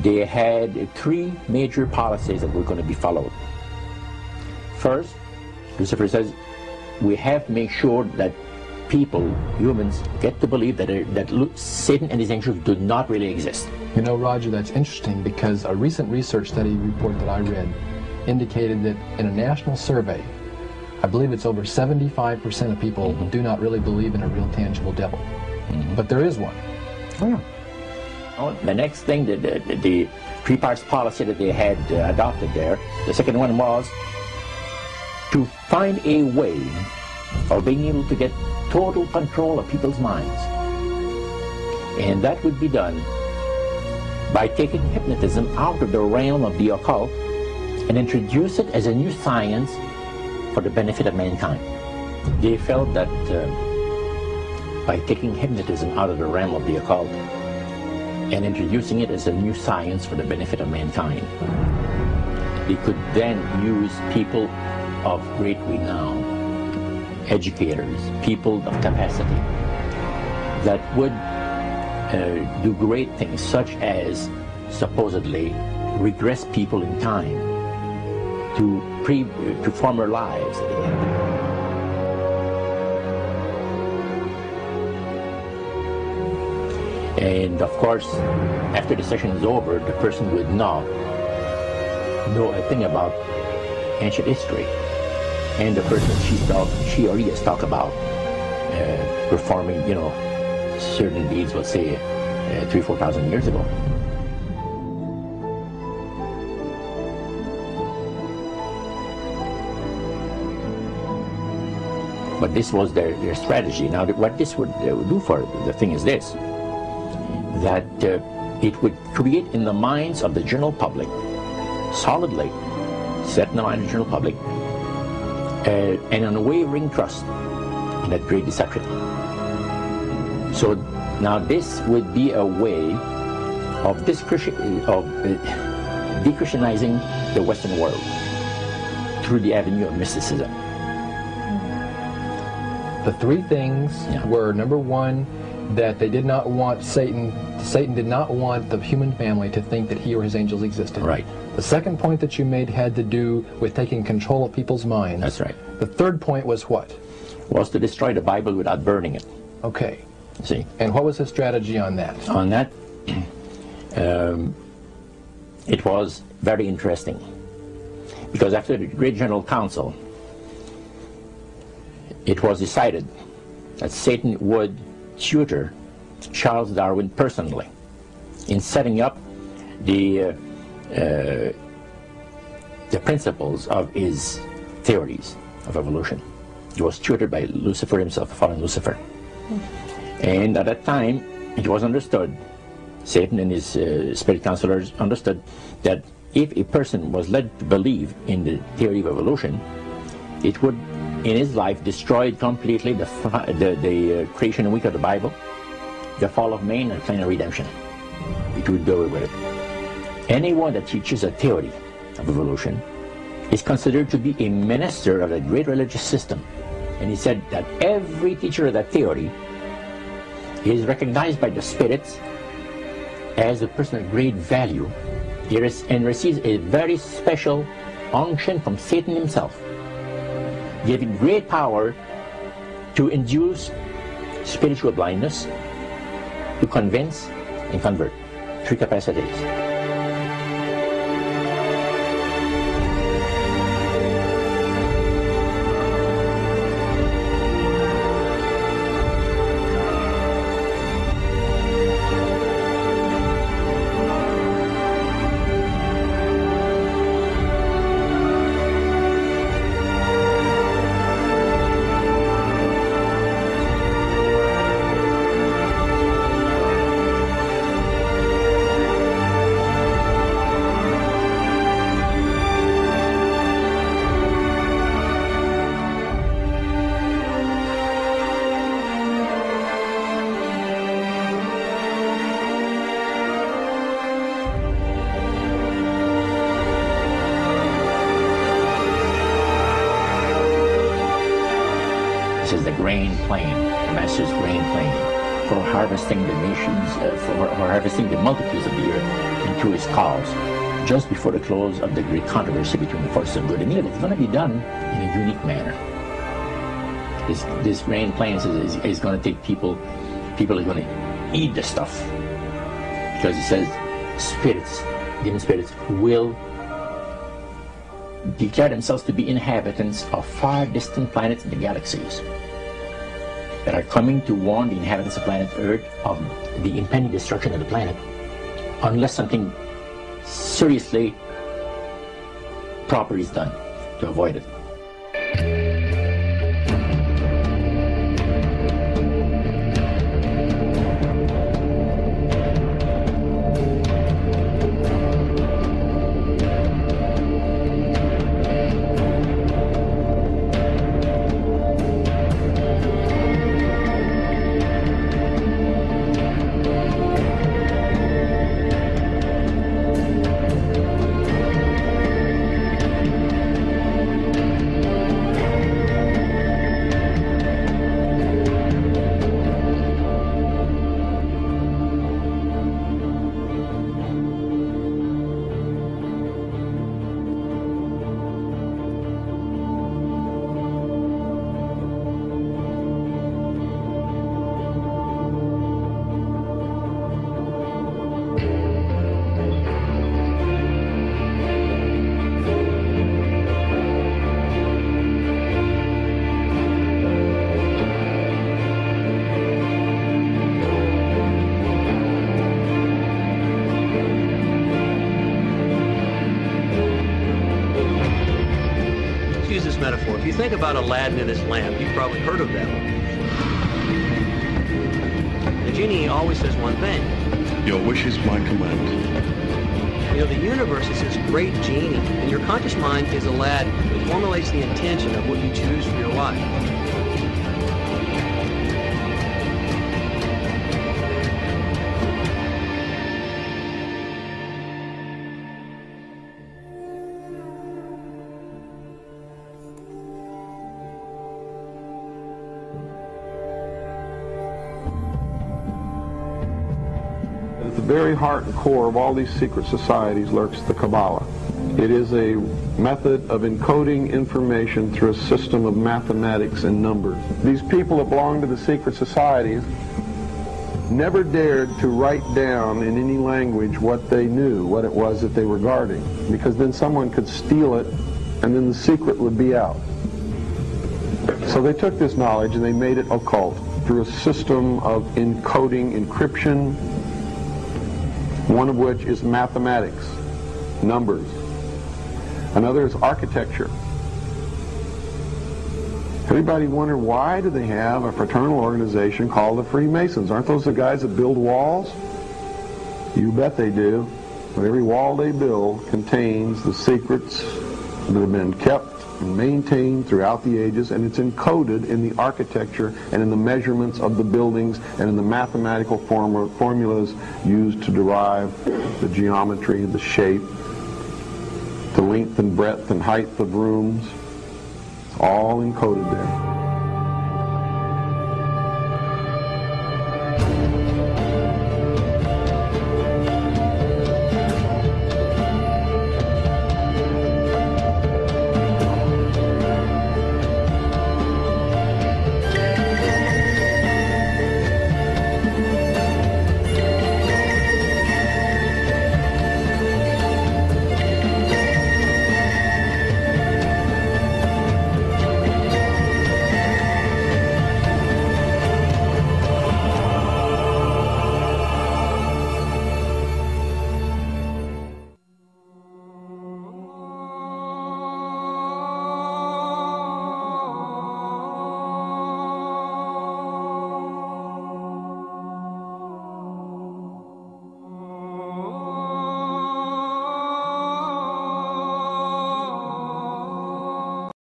they had three major policies that were going to be followed. First, Lucifer says, we have to make sure that people, humans, get to believe that Satan and his angels do not really exist. You know, Roger, that's interesting because a recent research study report that I read indicated that in a national survey, I believe it's over 75% of people do not really believe in a real tangible devil. But there is one. Oh, yeah. The next thing, the three parts policy that they had adopted there, the second one was to find a way of being able to get total control of people's minds. And that would be done by taking hypnotism out of the realm of the occult and introduce it as a new science for the benefit of mankind. They felt that by taking hypnotism out of the realm of the occult and introducing it as a new science for the benefit of mankind, they could then use people of great renown, educators, people of capacity, that would do great things, such as supposedly regress people in time to former lives that they had. And of course, after the session is over, the person would not know a thing about ancient history. And the person she or he has talked about performing, certain deeds, let's say, 3,000 or 4,000 years ago. But this was their strategy. Now, what this would do for the thing is this, that it would create in the minds of the general public, solidly set in the mind of the general public, an unwavering trust in that great deception. So now this would be a way of de-Christianizing the Western world through the avenue of mysticism. The three things were, number one, that they did not want Satan did not want the human family to think that he or his angels existed. Right. The second point that you made had to do with taking control of people's minds. That's right. The third point was what? Was to destroy the Bible without burning it. Okay. See? And what was his strategy on that? On that, it was very interesting. Because after the Great General Council, it was decided that Satan would tutor Charles Darwin personally in setting up the principles of his theories of evolution. He was tutored by Lucifer himself, fallen Lucifer. And at that time, it was understood, Satan and his spirit counselors understood, that if a person was led to believe in the theory of evolution, it would, in his life, destroy completely the creation week of the Bible, the fall of man, and plan of redemption. It would do away with it. Anyone that teaches a theory of evolution is considered to be a minister of a great religious system. And he said that every teacher of that theory is recognized by the spirits as a person of great value and receives a very special unction from Satan himself, giving great power to induce spiritual blindness, to convince and convert. Three capacities. This is the grain plain, the Master's grain plain, for harvesting the nations, for harvesting the multitudes of the earth. and through his cause, just before the close of the great controversy between the forces of good and evil. It's going to be done in a unique manner. This grand plan is going to take people are going to eat the stuff, because it says spirits, demon spirits, will declare themselves to be inhabitants of far distant planets in the galaxies that are coming to warn the inhabitants of planet Earth of the impending destruction of the planet unless something seriously proper is done to avoid it. Metaphor. If you think about Aladdin and his lamp, you've probably heard of that one. The genie always says one thing. Your wish is my command. You know, the universe is this great genie, and your conscious mind is Aladdin, who formulates the intention of what you choose for your life. At the very heart and core of all these secret societies lurks the Kabbalah. It is a method of encoding information through a system of mathematics and numbers. These people that belong to the secret societies never dared to write down in any language what they knew, what it was that they were guarding, because then someone could steal it and then the secret would be out. So they took this knowledge and they made it occult through a system of encoding, encryption, one of which is mathematics, numbers. Another is architecture. Everybody wonder, why do they have a fraternal organization called the Freemasons? Aren't those the guys that build walls? You bet they do. But every wall they build contains the secrets that have been kept and maintained throughout the ages, and it's encoded in the architecture and in the measurements of the buildings and in the mathematical formulas used to derive the geometry, the shape, the length and breadth and height of rooms. It's all encoded there.